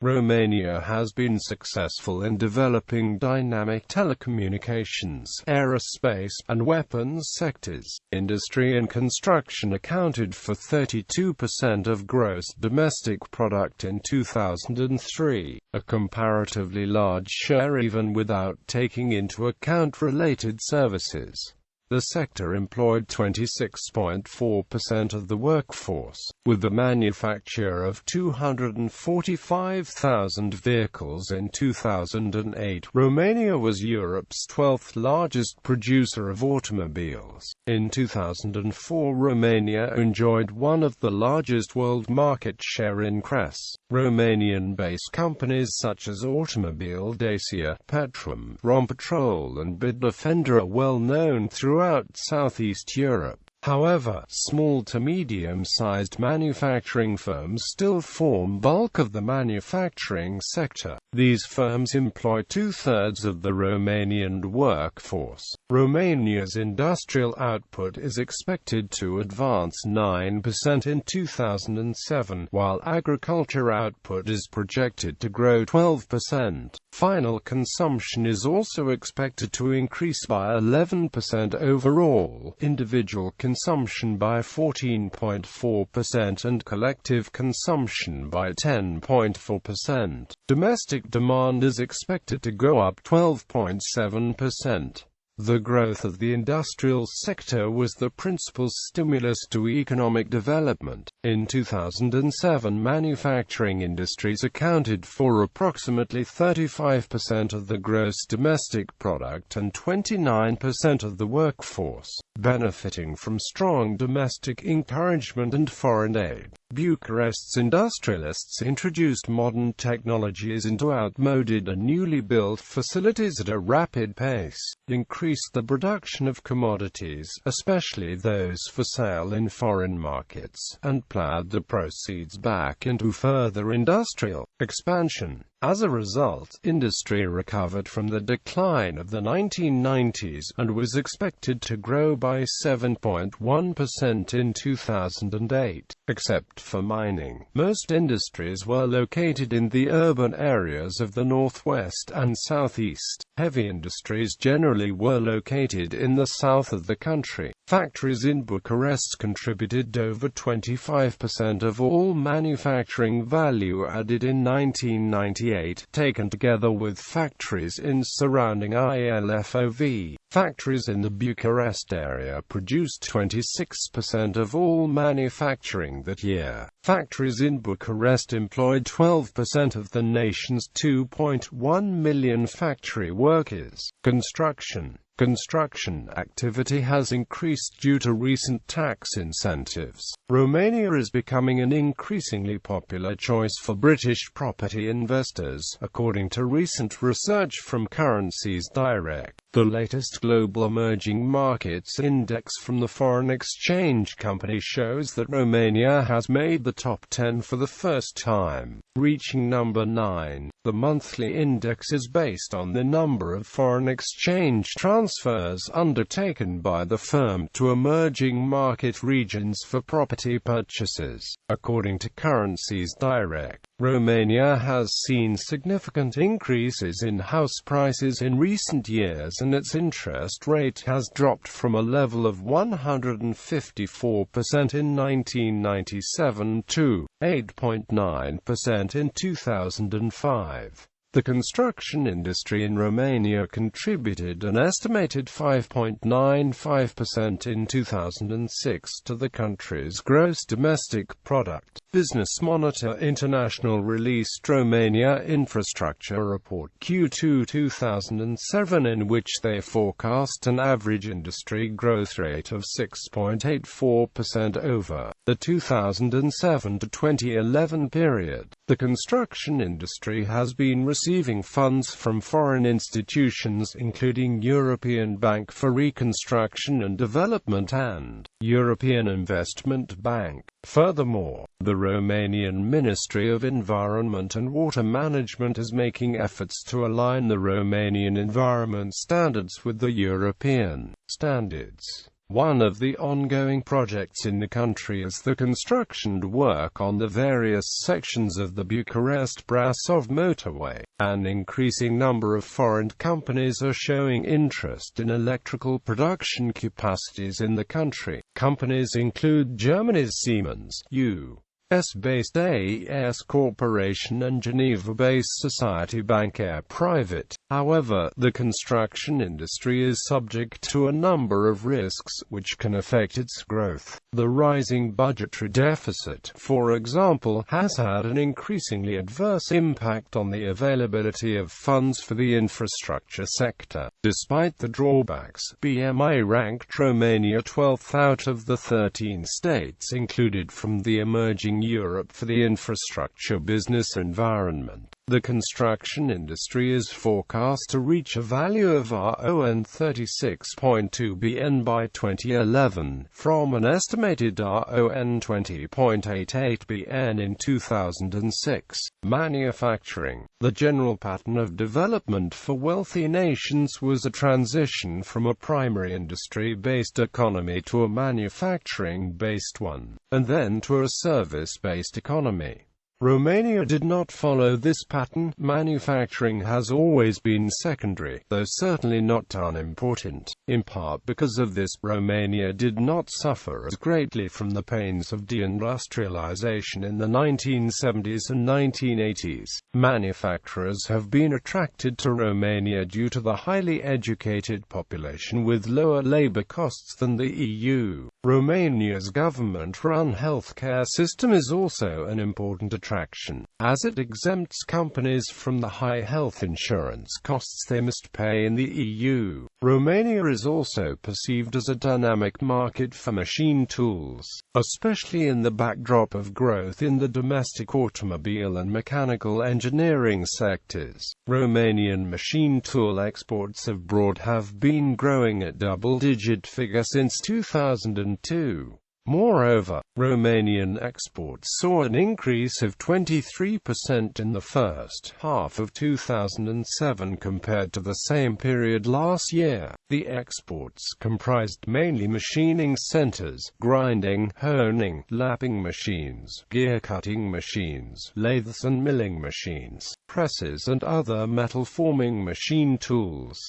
Romania has been successful in developing dynamic telecommunications, aerospace, and weapons sectors. Industry and construction accounted for 32% of gross domestic product in 2003, a comparatively large share even without taking into account related services. The sector employed 26.4% of the workforce, with the manufacture of 245,000 vehicles in 2008. Romania was Europe's 12th largest producer of automobiles. In 2004, Romania enjoyed one of the largest world market share in CRES. Romanian-based companies such as Automobile Dacia, Petrom, Rompetrol and Bitdefender are well known throughout Southeast Europe. However, small to medium-sized manufacturing firms still form bulk of the manufacturing sector. These firms employ two-thirds of the Romanian workforce. Romania's industrial output is expected to advance 9% in 2007, while agriculture output is projected to grow 12%. Final consumption is also expected to increase by 11% overall, individual consumption by 14.4% and collective consumption by 10.4%. Domestic demand is expected to go up 12.7%. The growth of the industrial sector was the principal stimulus to economic development. In 2007, manufacturing industries accounted for approximately 35% of the gross domestic product and 29% of the workforce, benefiting from strong domestic encouragement and foreign aid. Bucharest's industrialists introduced modern technologies into outmoded and newly built facilities at a rapid pace, increased the production of commodities, especially those for sale in foreign markets, and plowed the proceeds back into further industrial expansion. As a result, industry recovered from the decline of the 1990s, and was expected to grow by 7.1% in 2008. Except for mining, most industries were located in the urban areas of the northwest and southeast. Heavy industries generally were located in the south of the country. Factories in Bucharest contributed over 25% of all manufacturing value added in 1998, taken together with factories in surrounding ILFOV. Factories in the Bucharest area produced 26% of all manufacturing that year. Factories in Bucharest employed 12% of the nation's 2.1 million factory workers. Construction activity has increased due to recent tax incentives. Romania is becoming an increasingly popular choice for British property investors, according to recent research from Currencies Direct. The latest Global Emerging Markets Index from the foreign exchange company shows that Romania has made the top 10 for the first time, reaching number 9. The monthly index is based on the number of foreign exchange transfers undertaken by the firm to emerging market regions for property purchases. According to Currencies Direct, Romania has seen significant increases in house prices in recent years, and its interest rate has dropped from a level of 154% in 1997 to 8.9% in 2005. The construction industry in Romania contributed an estimated 5.95% in 2006 to the country's gross domestic product. Business Monitor International released Romania Infrastructure Report Q2 2007, in which they forecast an average industry growth rate of 6.84% over the 2007 to 2011 period. The construction industry has been receiving funds from foreign institutions including European Bank for Reconstruction and Development and European Investment Bank. Furthermore, the Romanian Ministry of Environment and Water Management is making efforts to align the Romanian environment standards with the European standards. One of the ongoing projects in the country is the construction work on the various sections of the Bucharest-Brasov motorway. An increasing number of foreign companies are showing interest in electrical production capacities in the country. Companies include Germany's Siemens, US-based AES Corporation and Geneva-based Society Bank Air Private. However, the construction industry is subject to a number of risks, which can affect its growth. The rising budgetary deficit, for example, has had an increasingly adverse impact on the availability of funds for the infrastructure sector. Despite the drawbacks, BMI ranked Romania 12th out of the 13 states included from the Emerging Europe for the infrastructure business environment. The construction industry is forecast to reach a value of RON 36.2 billion by 2011, from an estimated RON 20.88 billion in 2006. Manufacturing. The general pattern of development for wealthy nations was a transition from a primary industry-based economy to a manufacturing-based one, and then to a service-based economy. Romania did not follow this pattern. Manufacturing has always been secondary, though certainly not unimportant. In part because of this, Romania did not suffer as greatly from the pains of deindustrialization in the 1970s and 1980s. Manufacturers have been attracted to Romania due to the highly educated population with lower labor costs than the EU. Romania's government-run healthcare system is also an important attraction, as it exempts companies from the high health insurance costs they must pay in the EU. Romania is also perceived as a dynamic market for machine tools, especially in the backdrop of growth in the domestic automobile and mechanical engineering sectors. Romanian machine tool exports abroad have been growing at double-digit figure since 2002. Moreover, Romanian exports saw an increase of 23% in the first half of 2007 compared to the same period last year. The exports comprised mainly machining centers, grinding, honing, lapping machines, gear-cutting machines, lathes and milling machines, presses and other metal-forming machine tools.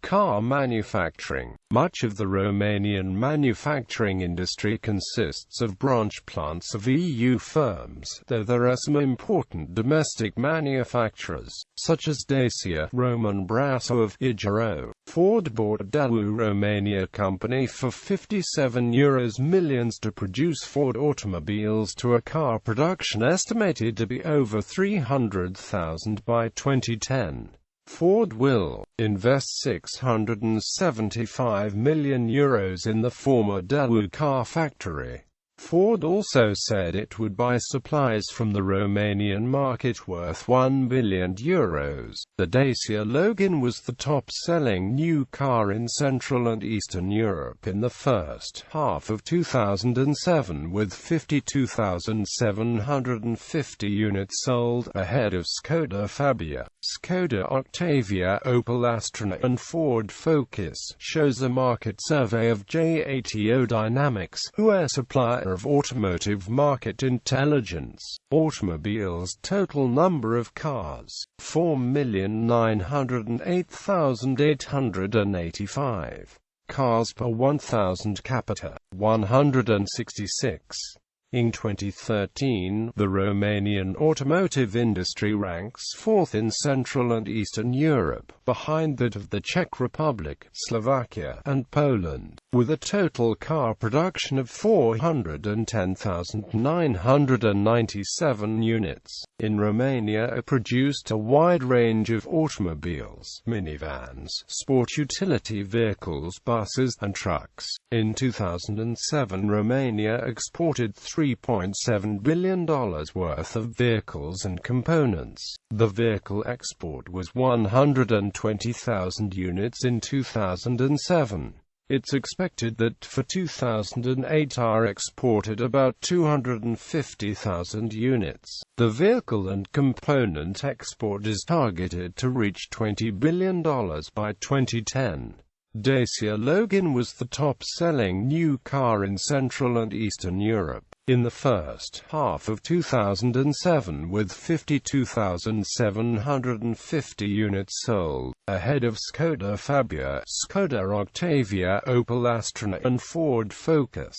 Car manufacturing. Much of the Romanian manufacturing industry consists of branch plants of EU firms, though there are some important domestic manufacturers, such as Dacia, Roman Brasov, Igero. Ford bought Daewoo Romania company for €57 million to produce Ford automobiles to a car production estimated to be over 300,000 by 2010. Ford will invest €675 million in the former Daewoo car factory. Ford also said it would buy supplies from the Romanian market worth €1 billion. The Dacia Logan was the top-selling new car in Central and Eastern Europe in the first half of 2007, with 52,750 units sold, ahead of Skoda Fabia, Skoda Octavia, Opel Astra and Ford Focus, shows a market survey of JATO Dynamics, who are a supplier of automotive market intelligence. Automobiles total number of cars, 4,908,885. Cars per 1,000 capita, 166. In 2013, the Romanian automotive industry ranks fourth in Central and Eastern Europe, behind that of the Czech Republic, Slovakia, and Poland, with a total car production of 410,997 units. In Romania are produced a wide range of automobiles, minivans, sport utility vehicles, buses, and trucks. In 2007, Romania exported $3.7 billion worth of vehicles and components. The vehicle export was 120,000 units in 2007. It's expected that for 2008 are exported about 250,000 units. The vehicle and component export is targeted to reach $20 billion by 2010. Dacia Logan was the top-selling new car in Central and Eastern Europe in the first half of 2007, with 52,750 units sold, ahead of Skoda Fabia, Skoda Octavia, Opel Astra and Ford Focus.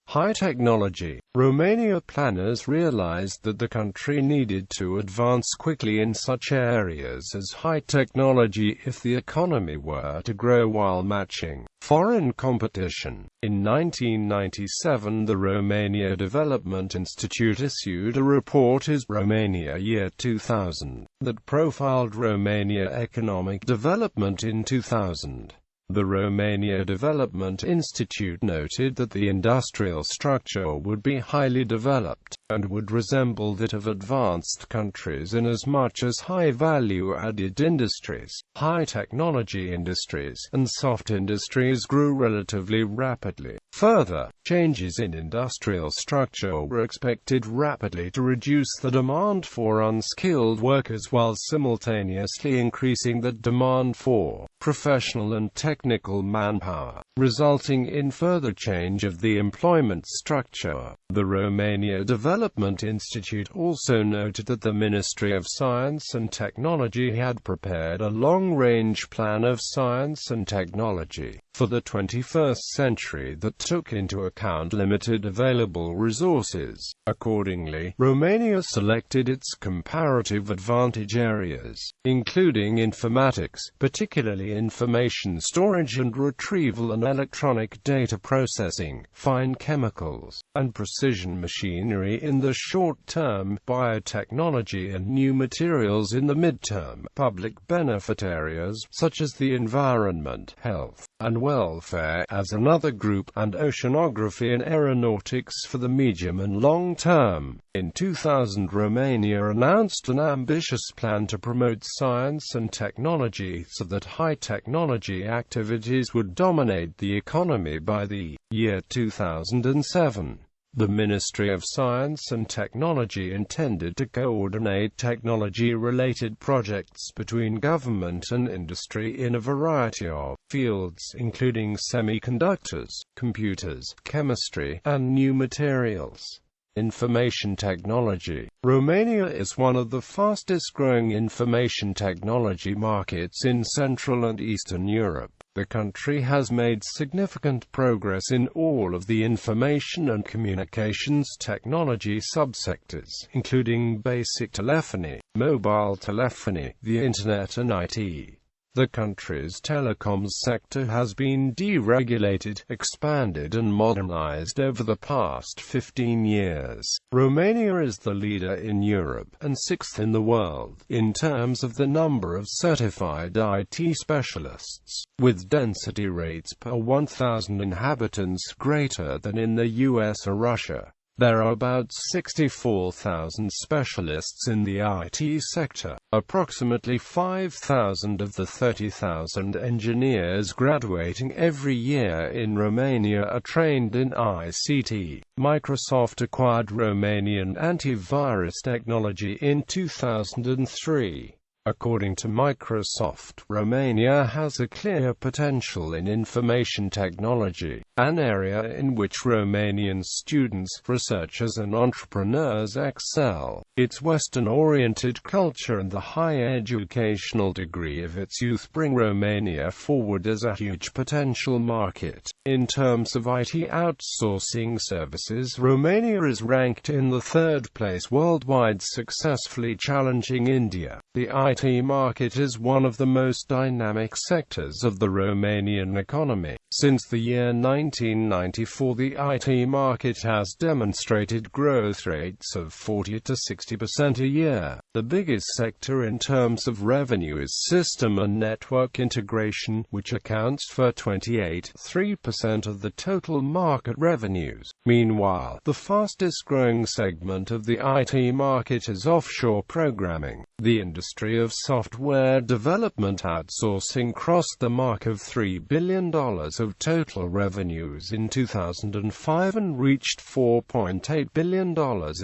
High technology. Romania planners realized that the country needed to advance quickly in such areas as high technology if the economy were to grow while matching foreign competition. In 1997, the Romania Development Institute issued a report, Is Romania Year 2000, that profiled Romania economic development in 2000. The Romania Development Institute noted that the industrial structure would be highly developed, and would resemble that of advanced countries in as much as high-value-added industries, high-technology industries, and soft industries grew relatively rapidly. Further, changes in industrial structure were expected rapidly to reduce the demand for unskilled workers while simultaneously increasing the demand for professional and technical manpower, resulting in further change of the employment structure. The Romania Development Institute also noted that the Ministry of Science and Technology had prepared a long-range plan of science and technology for the 21st century that took into account limited available resources. Accordingly, Romania selected its comparative advantage areas, including informatics, particularly information storage and retrieval and electronic data processing, fine chemicals, and precision machinery in the short term, biotechnology and new materials in the mid-term, public benefit areas, such as the environment, health, and welfare, as another group, and oceanography and aeronautics for the medium and long term. In 2000, Romania announced an ambitious plan to promote science and technology so that high-technology activities would dominate the economy by the year 2007. The Ministry of Science and Technology intended to coordinate technology-related projects between government and industry in a variety of fields, including semiconductors, computers, chemistry, and new materials. Information technology. Romania is one of the fastest-growing information technology markets in Central and Eastern Europe. The country has made significant progress in all of the information and communications technology subsectors, including basic telephony, mobile telephony, the Internet and IT. The country's telecoms sector has been deregulated, expanded and modernized over the past 15 years. Romania is the leader in Europe, and sixth in the world, in terms of the number of certified IT specialists, with density rates per 1,000 inhabitants greater than in the US or Russia. There are about 64,000 specialists in the IT sector. Approximately 5,000 of the 30,000 engineers graduating every year in Romania are trained in ICT. Microsoft acquired Romanian antivirus technology in 2003. According to Microsoft, Romania has a clear potential in information technology, an area in which Romanian students, researchers and entrepreneurs excel. Its Western-oriented culture and the high educational degree of its youth bring Romania forward as a huge potential market. In terms of IT outsourcing services, Romania is ranked in the third place worldwide, successfully challenging India. The IT market is one of the most dynamic sectors of the Romanian economy. Since the year 1994, the IT market has demonstrated growth rates of 40 to 60% a year. The biggest sector in terms of revenue is system and network integration, which accounts for 28.3% of the total market revenues. Meanwhile, the fastest growing segment of the IT market is offshore programming. The industry of software development outsourcing crossed the mark of $3 billion of total revenues in 2005 and reached $4.8 billion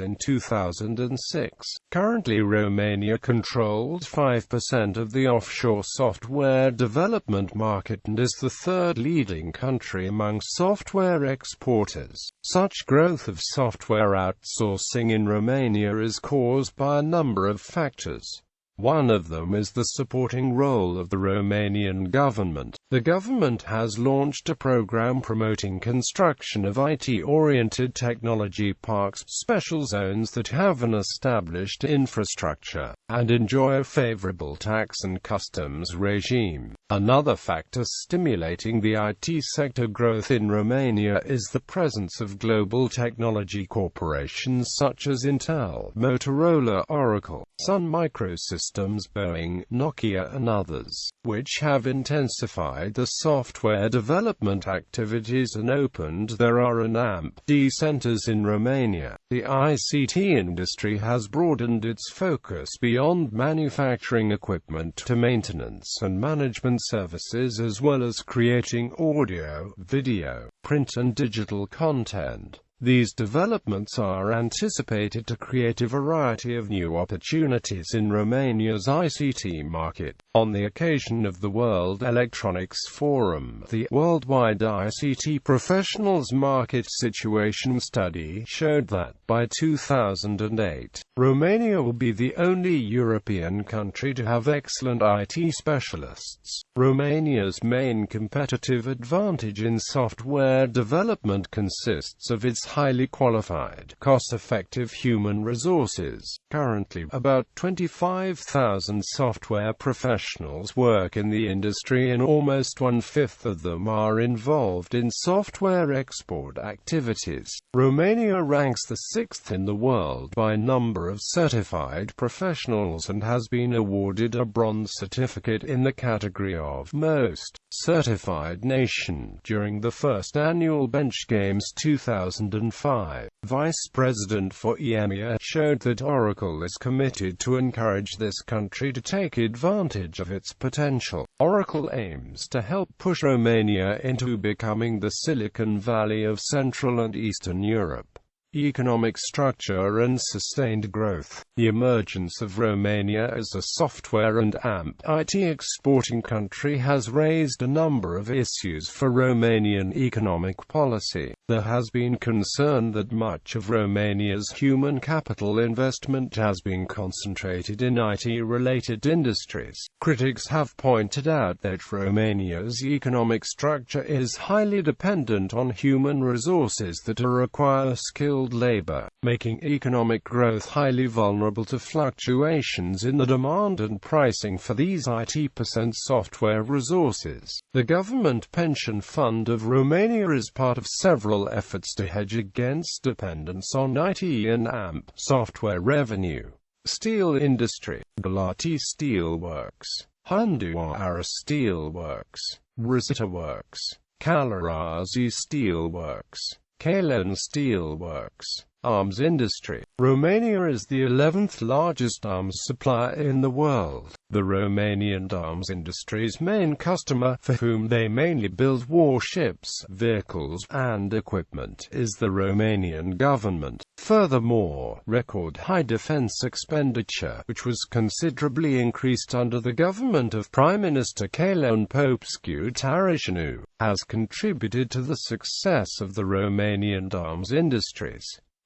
in 2006. Currently, Romania controls 5% of the offshore software development market and is the third leading country among software exporters. Such growth of software outsourcing in Romania is caused by a number of factors. One of them is the supporting role of the Romanian government. The government has launched a program promoting construction of IT-oriented technology parks, special zones that have an established infrastructure, and enjoy a favorable tax and customs regime. Another factor stimulating the IT sector growth in Romania is the presence of global technology corporations such as Intel, Motorola, Oracle, Sun Microsystems, Boeing, Nokia and others, which have intensified the software development activities and opened their R&D centers in Romania. The ICT industry has broadened its focus beyond manufacturing equipment to maintenance and management services, as well as creating audio, video, print and digital content. These developments are anticipated to create a variety of new opportunities in Romania's ICT market. On the occasion of the World Electronics Forum, the Worldwide ICT Professionals Market Situation Study showed that, by 2008, Romania will be the only European country to have excellent IT specialists. Romania's main competitive advantage in software development consists of its highly qualified, cost-effective human resources. Currently, about 25,000 software professionals work in the industry and almost one-fifth of them are involved in software export activities. Romania ranks the sixth in the world by number of certified professionals and has been awarded a bronze certificate in the category of Most Certified Nation during the first annual Bench Games 2005. Vice President for EMEA showed that Oracle is committed to encourage this country to take advantage of its potential. Oracle aims to help push Romania into becoming the Silicon Valley of Central and Eastern Europe. Economic structure and sustained growth. The emergence of Romania as a software and IT exporting country has raised a number of issues for Romanian economic policy. There has been concern that much of Romania's human capital investment has been concentrated in IT-related industries. Critics have pointed out that Romania's economic structure is highly dependent on human resources that require skilled labor, making economic growth highly vulnerable to fluctuations in the demand and pricing for these IT% software resources. The government pension fund of Romania is part of several efforts to hedge against dependence on IT and software revenue. Steel industry. Galati Steel Works, Hunduara Steel Works, Rosita Works, Calarazi Steel Works, Kalen Steel Works. Arms industry. Romania is the 11th largest arms supplier in the world. The Romanian arms industry's main customer, for whom they mainly build warships, vehicles, and equipment, is the Romanian government. Furthermore, record high defense expenditure, which was considerably increased under the government of Prime Minister Călin Popescu-Tarașanu, has contributed to the success of the Romanian arms industries.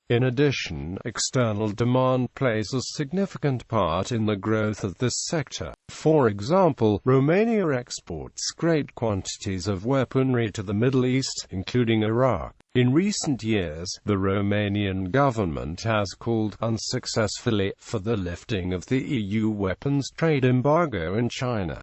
In addition, external demand plays a significant part in the growth of this sector. For example, Romania exports great quantities of weaponry to the Middle East, including Iraq. In recent years, the Romanian government has called, unsuccessfully, for the lifting of the EU weapons trade embargo in China.